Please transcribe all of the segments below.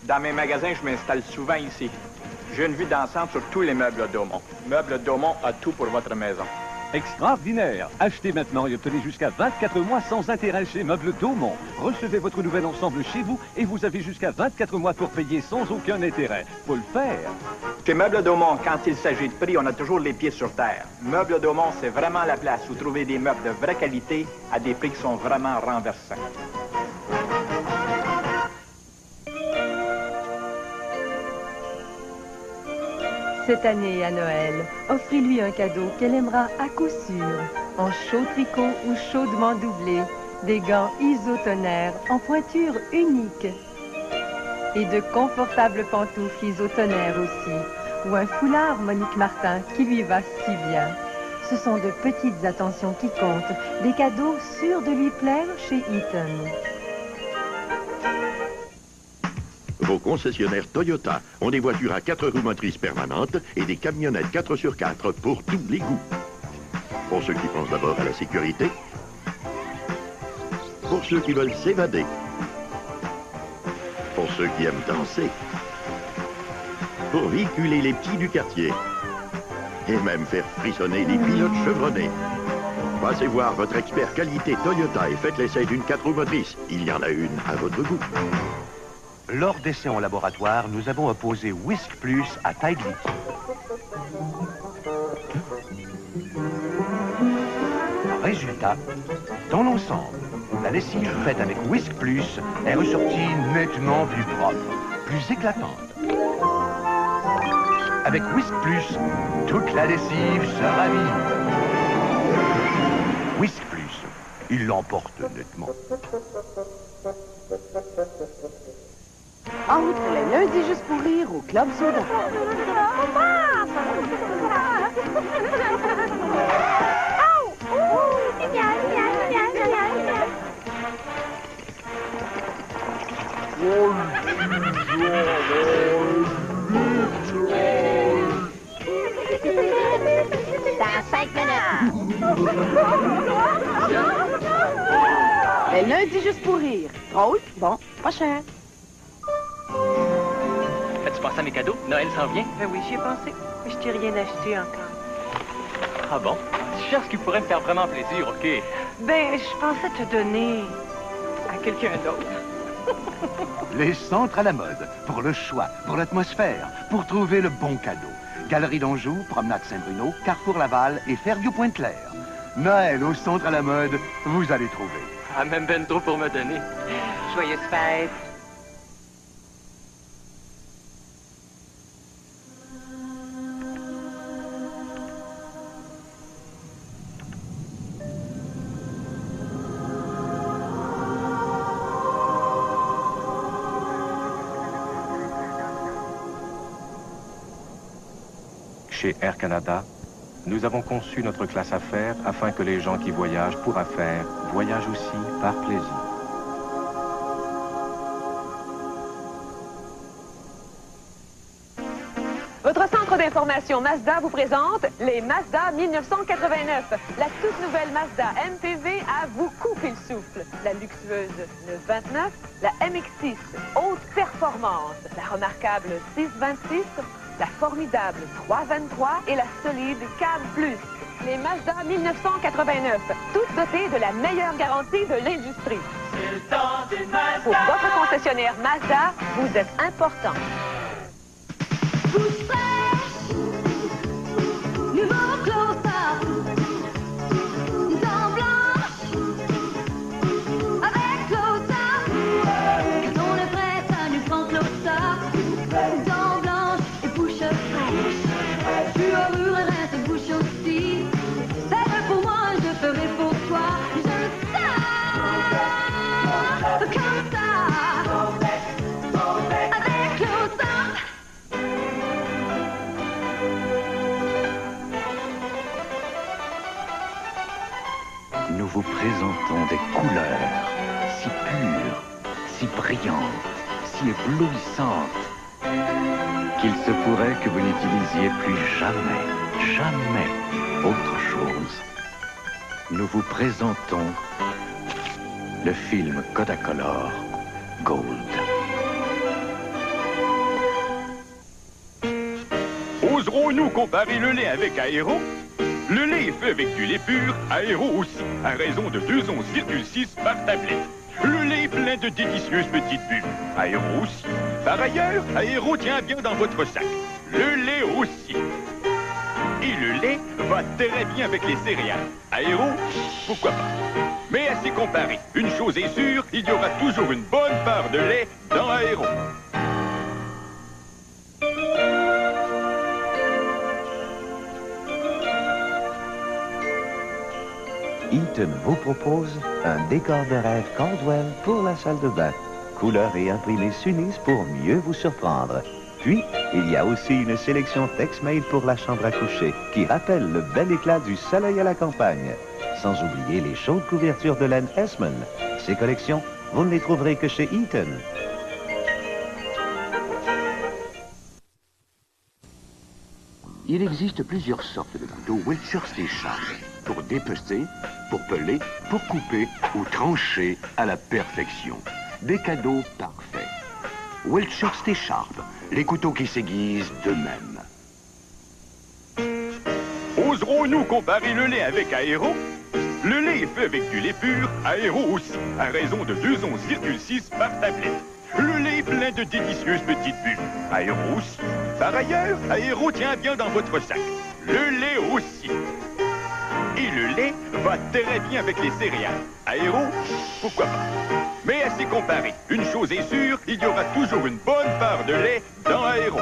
Dans mes magasins, je m'installe souvent ici. J'ai une vue d'ensemble sur tous les meubles Daumont. Meubles Daumont a tout pour votre maison. Extraordinaire! Achetez maintenant et obtenez jusqu'à 24 mois sans intérêt chez Meubles Daumont. Recevez votre nouvel ensemble chez vous et vous avez jusqu'à 24 mois pour payer sans aucun intérêt. Faut le faire! Chez Meubles Daumont, quand il s'agit de prix, on a toujours les pieds sur terre. Meubles Daumont, c'est vraiment la place où trouver des meubles de vraie qualité à des prix qui sont vraiment renversants. Cette année, à Noël, offrez-lui un cadeau qu'elle aimera à coup sûr. En chaud tricot ou chaudement doublé, des gants isotonaires en pointure unique. Et de confortables pantoufles isotonaires aussi. Ou un foulard Monique Martin qui lui va si bien. Ce sont de petites attentions qui comptent, des cadeaux sûrs de lui plaire chez Eaton. Vos concessionnaires Toyota ont des voitures à 4 roues motrices permanentes et des camionnettes 4x4 pour tous les goûts. Pour ceux qui pensent d'abord à la sécurité, pour ceux qui veulent s'évader, pour ceux qui aiment danser, pour véhiculer les petits du quartier et même faire frissonner les pilotes chevronnés. Passez voir votre expert qualité Toyota et faites l'essai d'une 4 roues motrices. Il y en a une à votre goût. Lors d'essais en laboratoire, nous avons opposé Whisk Plus à Tightly. Résultat, dans l'ensemble, la lessive faite avec Whisk Plus est ressortie nettement plus propre, plus éclatante. Avec Whisk Plus, toute la lessive se ravit. Whisk Plus, il l'emporte nettement. Entre le lundi juste pour rire au Club Soda. Dans 5 minutes. Le lundi juste pour rire. Drôle, bon, pas cher. As-tu pensé à mes cadeaux? Noël s'en vient? Ben oui, j'y ai pensé. Mais je t'ai rien acheté encore. Ah bon? Tu cherches ce qui pourrait me faire vraiment plaisir, OK? Ben, je pensais te donner à quelqu'un d'autre. Les centres à la mode, pour le choix, pour l'atmosphère, pour trouver le bon cadeau. Galerie d'Anjou, Promenade Saint-Bruno, Carrefour Laval et Fairview Pointe-Claire. Noël au centre à la mode, vous allez trouver. Ah, même ben trop pour me donner. Joyeuse fête. Chez Air Canada, nous avons conçu notre classe affaires afin que les gens qui voyagent pour affaires voyagent aussi par plaisir. Votre centre d'information Mazda vous présente les Mazda 1989. La toute nouvelle Mazda MPV à vous couper le souffle. La luxueuse 929, la MX-6 haute performance, la remarquable 626, la formidable 323 et la solide Cab Plus. Les Mazda 1989, toutes dotées de la meilleure garantie de l'industrie. Pour votre concessionnaire Mazda, vous êtes important. Nouveau close-up, dents blanches, avec close-up, quand on est prêt, ça nous prend close-up, dents blanches et bouche fraîche, fureur et reste bouche aussi, c'est vrai pour moi, je ferai pour toi, je sens comme ça, avec close-up. Nous vous présentons des couleurs si pures, si brillantes, si éblouissantes, qu'il se pourrait que vous n'utilisiez plus jamais autre chose. Nous vous présentons le film Kodacolor Gold. Oserons-nous comparer le lait avec Aéro? Le lait est fait avec du lait pur, Aéro aussi, à raison de 2 onces,6 par tablette. Le lait est plein de délicieuses petites bulles, Aéro aussi. Par ailleurs, Aéro tient bien dans votre sac. Le lait aussi. Et le lait va très bien avec les céréales. Aéro, pourquoi pas. Mais à s'y comparer, une chose est sûre, il y aura toujours une bonne part de lait dans Aéro. Eaton vous propose un décor de rêve Caldwell pour la salle de bain. Couleurs et imprimés s'unissent pour mieux vous surprendre. Puis, il y a aussi une sélection Tex-Made pour la chambre à coucher qui rappelle le bel éclat du soleil à la campagne. Sans oublier les chaudes couvertures de laine Essman. Ces collections, vous ne les trouverez que chez Eaton. Il existe plusieurs sortes de couteaux Wiltshire Sharp pour dépecer, pour peler, pour couper ou trancher à la perfection. Des cadeaux parfaits. Wiltshire Sharp, les couteaux qui s'aiguisent d'eux-mêmes. Oserons-nous comparer le lait avec Aéro? Le lait est fait avec du lait pur, Aéro aussi, à raison de 2 onces,6 par tablette. Le lait est plein de délicieuses petites bulles, Aéro aussi. Par ailleurs, Aéro tient bien dans votre sac. Le lait aussi. Et le lait va très bien avec les céréales. Aéro, pourquoi pas. Mais à s'y comparer, une chose est sûre, il y aura toujours une bonne part de lait dans Aéro.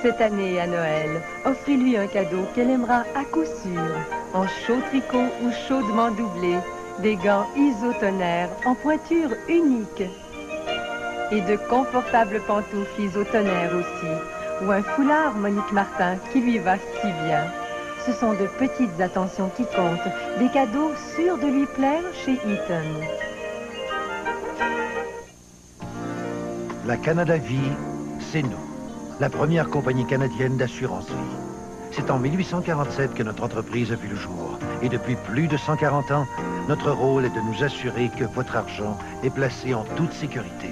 Cette année à Noël, offrez-lui un cadeau qu'elle aimera à coup sûr. En chaud tricot ou chaudement doublé, des gants isotonaires en pointure unique. Et de confortables pantoufles isotonaires aussi. Ou un foulard Monique Martin qui lui va si bien. Ce sont de petites attentions qui comptent, des cadeaux sûrs de lui plaire chez Eaton. La Canada Vie, c'est nous. La première compagnie canadienne d'assurance vie. C'est en 1847 que notre entreprise a vu le jour. Et depuis plus de 140 ans, notre rôle est de nous assurer que votre argent est placé en toute sécurité.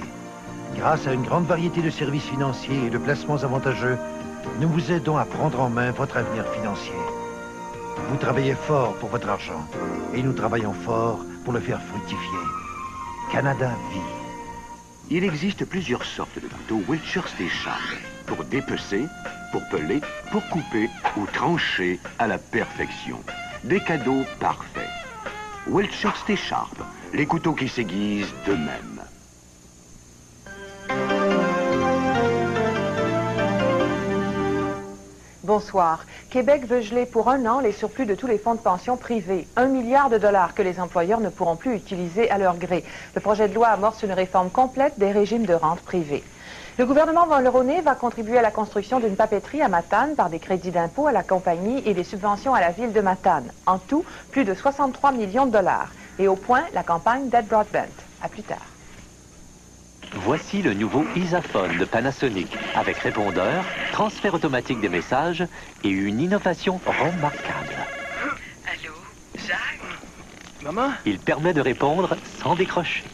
Grâce à une grande variété de services financiers et de placements avantageux, nous vous aidons à prendre en main votre avenir financier. Vous travaillez fort pour votre argent et nous travaillons fort pour le faire fructifier. Canada Vie. Il existe plusieurs sortes de couteaux Wiltshire Sharp pour dépecer, pour peler, pour couper ou trancher à la perfection. Des cadeaux parfaits. Wiltshire Sharp, les couteaux qui s'aiguisent d'eux-mêmes. Bonsoir. Québec veut geler pour 1 an les surplus de tous les fonds de pension privés. 1 milliard de dollars que les employeurs ne pourront plus utiliser à leur gré. Le projet de loi amorce une réforme complète des régimes de rente privés. Le gouvernement Mulroney va contribuer à la construction d'une papeterie à Matane par des crédits d'impôt à la compagnie et des subventions à la ville de Matane. En tout, plus de 63 millions de dollars. Et au point, la campagne d'Ed Broadbent. À plus tard. Voici le nouveau Isaphone de Panasonic, avec répondeur, transfert automatique des messages et une innovation remarquable. Allô, Jacques? Maman? Il permet de répondre sans décrocher.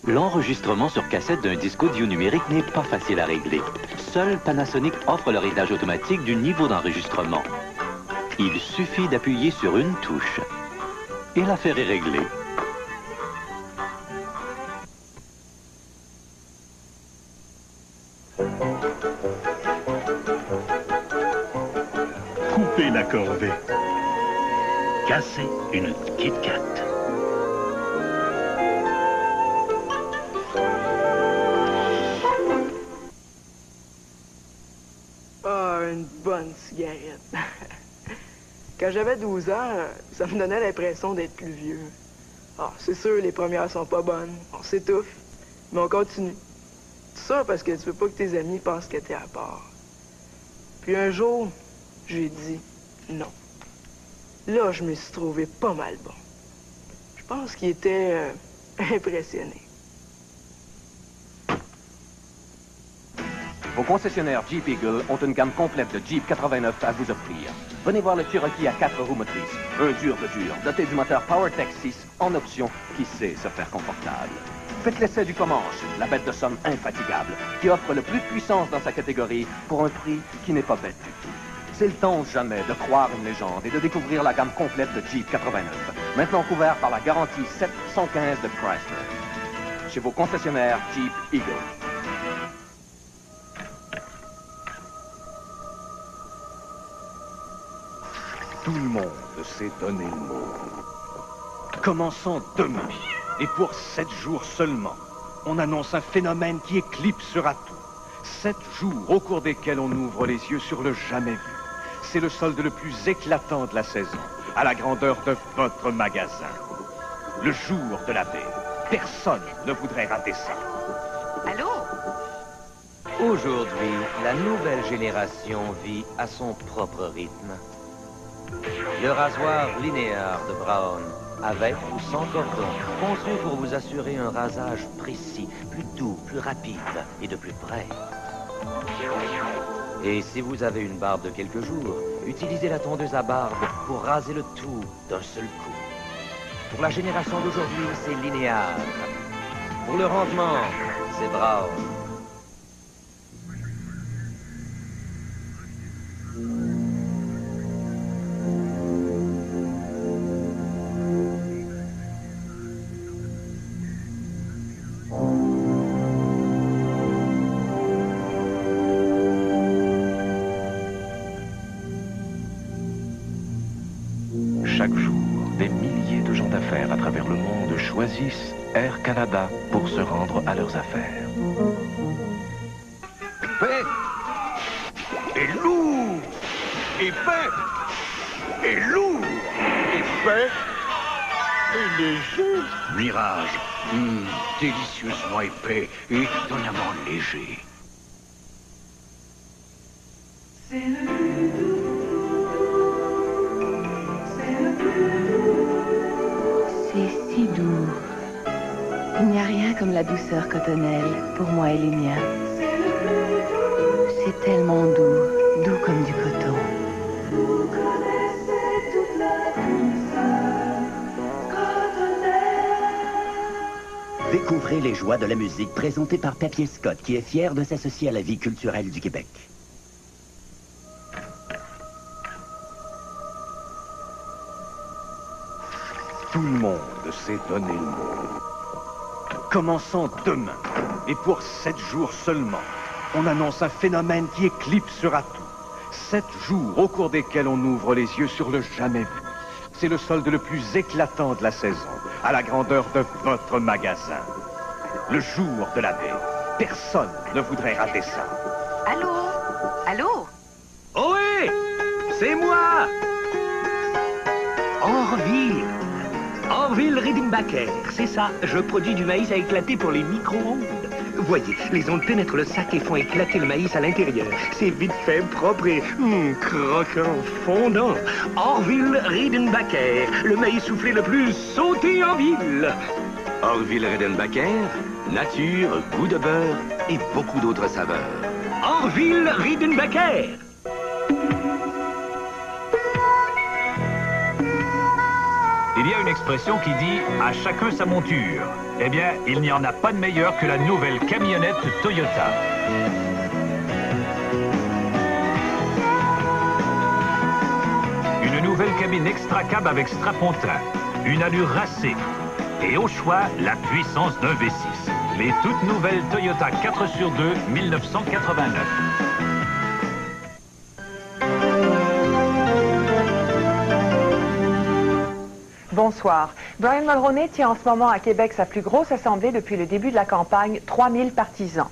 L'enregistrement sur cassette d'un disque audio numérique n'est pas facile à régler. Seul Panasonic offre le réglage automatique du niveau d'enregistrement. Il suffit d'appuyer sur une touche. Et l'affaire est réglée. Couper la corvée. Casser une Kit Kat. Ah, une bonne cigarette. Quand j'avais 12 ans, ça me donnait l'impression d'être plus vieux. Ah, c'est sûr, les premières sont pas bonnes. On s'étouffe, mais on continue. Tout ça parce que tu veux pas que tes amis pensent que t'es à part. Puis un jour, j'ai dit non. Là, je me suis trouvé pas mal bon. Je pense qu'il était impressionné. Vos concessionnaires Jeep Eagle ont une gamme complète de Jeep 89 à vous offrir. Venez voir le Cherokee à 4 roues motrices. Un dur de dur, doté du moteur PowerTech 6 en option qui sait se faire confortable. Faites l'essai du Comanche, la bête de somme infatigable, qui offre le plus de puissance dans sa catégorie pour un prix qui n'est pas bête du tout. C'est le temps ou jamais de croire une légende et de découvrir la gamme complète de Jeep 89, maintenant couvert par la garantie 715 de Chrysler. Chez vos concessionnaires Jeep Eagle. Tout le monde s'est donné le mot. Commençons demain, et pour 7 jours seulement, on annonce un phénomène qui éclipsera tout. 7 jours au cours desquels on ouvre les yeux sur le jamais vu. C'est le solde le plus éclatant de la saison, à la grandeur de votre magasin. Le jour de la paix. Personne ne voudrait rater ça. Allô? Aujourd'hui, la nouvelle génération vit à son propre rythme. Le rasoir linéaire de Brown, avec ou sans cordon, conçu pour vous assurer un rasage précis, plus doux, plus rapide et de plus près. Et si vous avez une barbe de quelques jours, utilisez la tondeuse à barbe pour raser le tout d'un seul coup. Pour la génération d'aujourd'hui, c'est linéaire. Pour le rendement, c'est Brown. Chaque jour, des milliers de gens d'affaires à travers le monde choisissent Air Canada pour se rendre à leurs affaires. Épais et lourd. Épais et lourd. Épais et léger. Mirage, délicieusement épais et étonnamment léger. C'est le plus doux. C'est si doux. Il n'y a rien comme la douceur cotonnelle, pour moi et les miens. C'est tellement doux, doux comme du coton. Vous connaissez toute la douceur cotonnelle. Découvrez les joies de la musique présentée par Papier Scott, qui est fier de s'associer à la vie culturelle du Québec. Tout le monde s'est donné le mot. Commençons demain, et pour 7 jours seulement, on annonce un phénomène qui éclipsera tout. 7 jours au cours desquels on ouvre les yeux sur le jamais vu. C'est le solde le plus éclatant de la saison, à la grandeur de votre magasin. Le jour de la paix. Personne ne voudrait rater ça. Allô? Allô? Ohé! C'est moi! Orville! Orville Redenbacher, c'est ça. Je produis du maïs à éclater pour les micro-ondes. Voyez, les ondes pénètrent le sac et font éclater le maïs à l'intérieur. C'est vite fait, propre et croquant, fondant. Orville Redenbacher, le maïs soufflé le plus sauté en ville. Orville Redenbacher, nature, goût de beurre et beaucoup d'autres saveurs. Orville Redenbacher. Il y a une expression qui dit « à chacun sa monture ». Eh bien, il n'y en a pas de meilleure que la nouvelle camionnette Toyota. Une nouvelle cabine extra cab avec strapontin, une allure racée et au choix, la puissance d'un V6. Les toutes nouvelles Toyota 4x2 1989. Bonsoir. Brian Mulroney tient en ce moment à Québec sa plus grosse assemblée depuis le début de la campagne, 3000 partisans.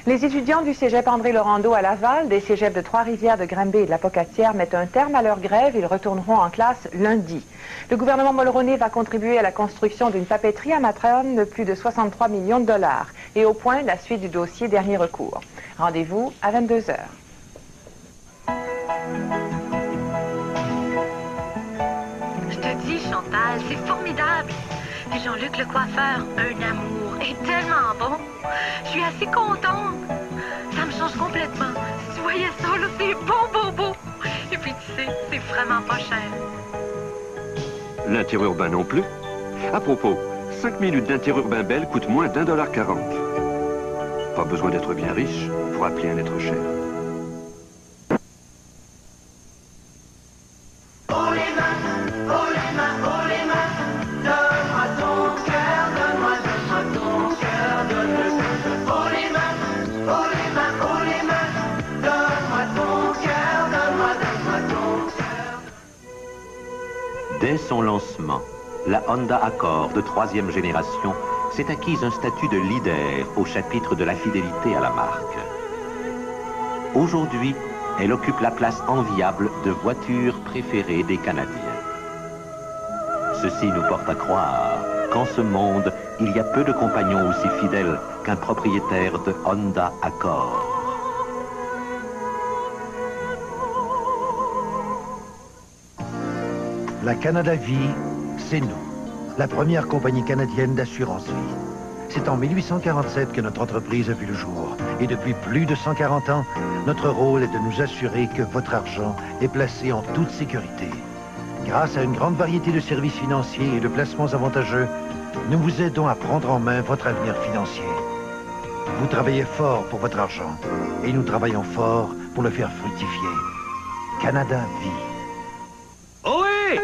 Les étudiants du cégep André-Laurando à Laval, des cégeps de Trois-Rivières, de Granby et de la Pocatière mettent un terme à leur grève. Ils retourneront en classe lundi. Le gouvernement Mulroney va contribuer à la construction d'une papeterie à Matane de plus de 63 millions de dollars. Et au point, la suite du dossier dernier recours. Rendez-vous à 22h. Je te dis, Chantal, c'est formidable. Et Jean-Luc le coiffeur, un amour, est tellement bon. Je suis assez contente. Ça me change complètement. Si tu voyais ça, là, c'est beau. Et puis, tu sais, c'est vraiment pas cher. L'interurbain non plus. À propos, 5 minutes d'interurbain belle coûtent moins d'1,40 $. Pas besoin d'être bien riche pour appeler un être cher. Dès son lancement, la Honda Accord de 3e génération s'est acquise un statut de leader au chapitre de la fidélité à la marque. Aujourd'hui, elle occupe la place enviable de voiture préférée des Canadiens. Ceci nous porte à croire qu'en ce monde, il y a peu de compagnons aussi fidèles qu'un propriétaire de Honda Accord. La Canada Vie, c'est nous, la première compagnie canadienne d'assurance vie. C'est en 1847 que notre entreprise a vu le jour. Et depuis plus de 140 ans, notre rôle est de nous assurer que votre argent est placé en toute sécurité. Grâce à une grande variété de services financiers et de placements avantageux, nous vous aidons à prendre en main votre avenir financier. Vous travaillez fort pour votre argent et nous travaillons fort pour le faire fructifier. Canada Vie. Ohé!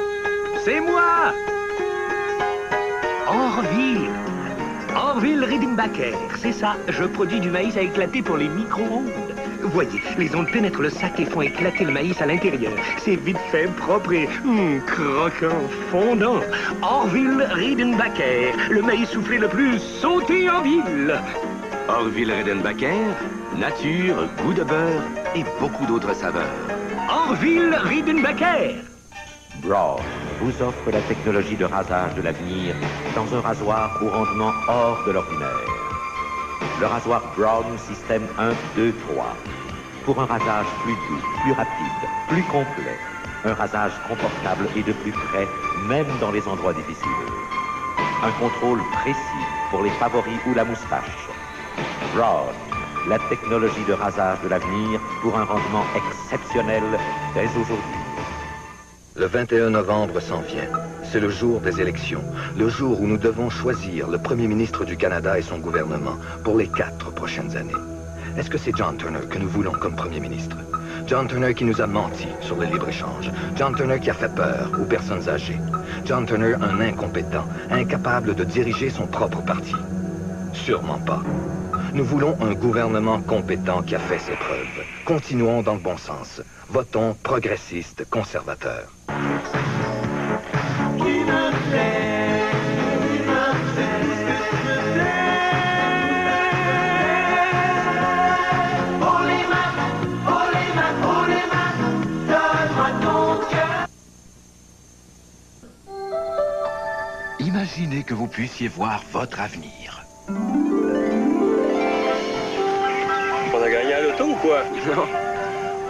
C'est moi! Orville! Orville Redenbacher, c'est ça. Je produis du maïs à éclater pour les micro-ondes. Voyez, les ondes pénètrent le sac et font éclater le maïs à l'intérieur. C'est vite fait, propre et croquant, fondant. Orville Redenbacher, le maïs soufflé le plus sauté en ville. Orville Redenbacher, nature, goût de beurre et beaucoup d'autres saveurs. Orville Redenbacher. Braun vous offre la technologie de rasage de l'avenir dans un rasoir au rendement hors de l'ordinaire. Le rasoir Braun système 1, 2, 3. Pour un rasage plus doux, plus rapide, plus complet. Un rasage confortable et de plus près, même dans les endroits difficiles. Un contrôle précis pour les favoris ou la moustache. Braun, la technologie de rasage de l'avenir pour un rendement exceptionnel dès aujourd'hui. Le 21 novembre s'en vient. C'est le jour des élections, le jour où nous devons choisir le premier ministre du Canada et son gouvernement pour les 4 prochaines années. Est-ce que c'est John Turner que nous voulons comme premier ministre? John Turner qui nous a menti sur le libre-échange. John Turner qui a fait peur aux personnes âgées. John Turner, un incompétent, incapable de diriger son propre parti. Sûrement pas. Nous voulons un gouvernement compétent qui a fait ses preuves. Continuons dans le bon sens. Votons progressiste, conservateur. Imaginez que vous puissiez voir votre avenir. On a gagné à l'auto ou quoi? Non.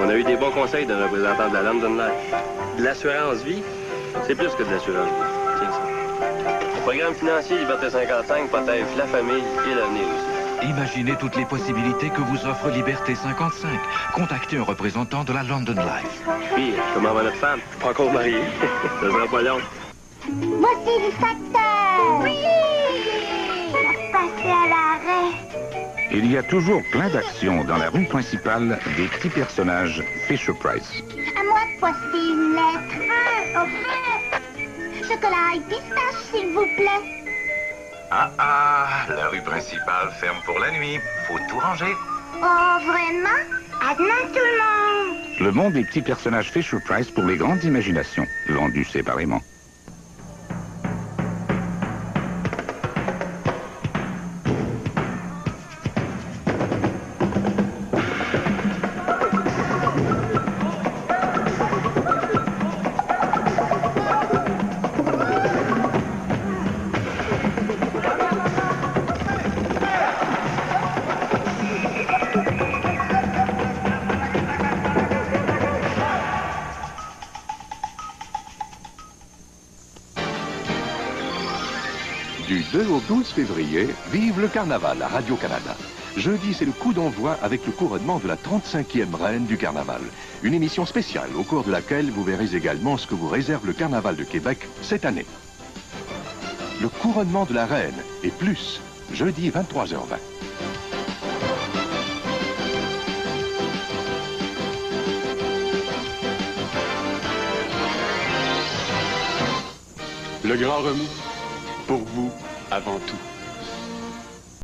On a eu des bons conseils d'un représentant de la London Life. De l'assurance vie, c'est plus que de l'assurance vie. Tiens ça. Le programme financier Liberté 55 protège la famille et l'avenir aussi. Imaginez toutes les possibilités que vous offre Liberté 55. Contactez un représentant de la London Life. Puis, comment va notre femme? Pas encore mariée. Ça sera pas long. Voici le facteur! Oui! Passez à l'arrêt. Il y a toujours plein d'actions dans la rue principale des petits personnages Fisher-Price. À moi de poster une lettre. Au feu! Chocolat et pistache, s'il vous plaît. La rue principale ferme pour la nuit. Faut tout ranger. Oh, vraiment? À demain, tout le monde! Le monde des petits personnages Fisher-Price pour les grandes imaginations, vendus séparément. Du 2 au 12 février, vive le carnaval à Radio-Canada. Jeudi, c'est le coup d'envoi avec le couronnement de la 35e reine du carnaval. Une émission spéciale au cours de laquelle vous verrez également ce que vous réserve le carnaval de Québec cette année. le couronnement de la reine et plus, jeudi 23h20. Le grand remous, pour vous avant tout.